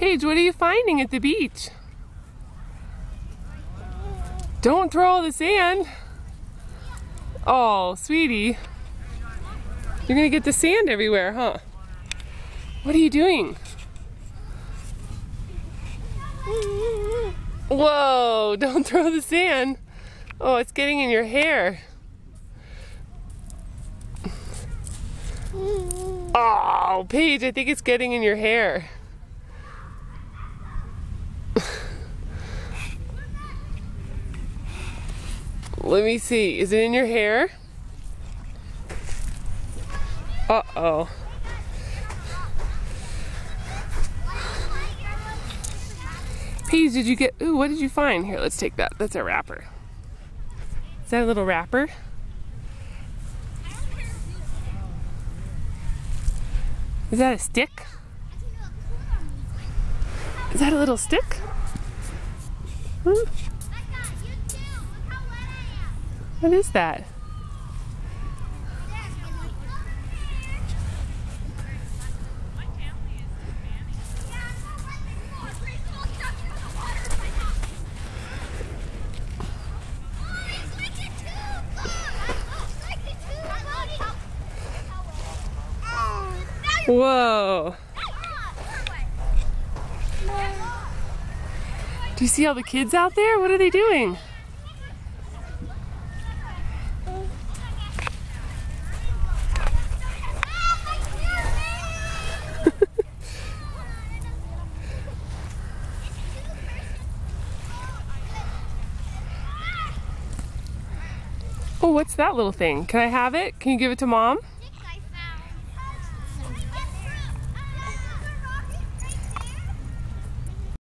Paige, what are you finding at the beach? Don't throw all the sand. Oh, sweetie. You're gonna get the sand everywhere, huh? What are you doing? Whoa, don't throw the sand. Oh, it's getting in your hair. Oh, Paige, I think it's getting in your hair. Let me see. Is it in your hair? Uh-oh. Paige, did you get... Ooh, what did you find? Here, let's take that. That's a wrapper. Is that a little wrapper? Is that a stick? Is that a little stick? Hmm? What is that? Whoa. Do you see all the kids out there? What are they doing? Oh, what's that little thing? Can I have it? Can you give it to Mom?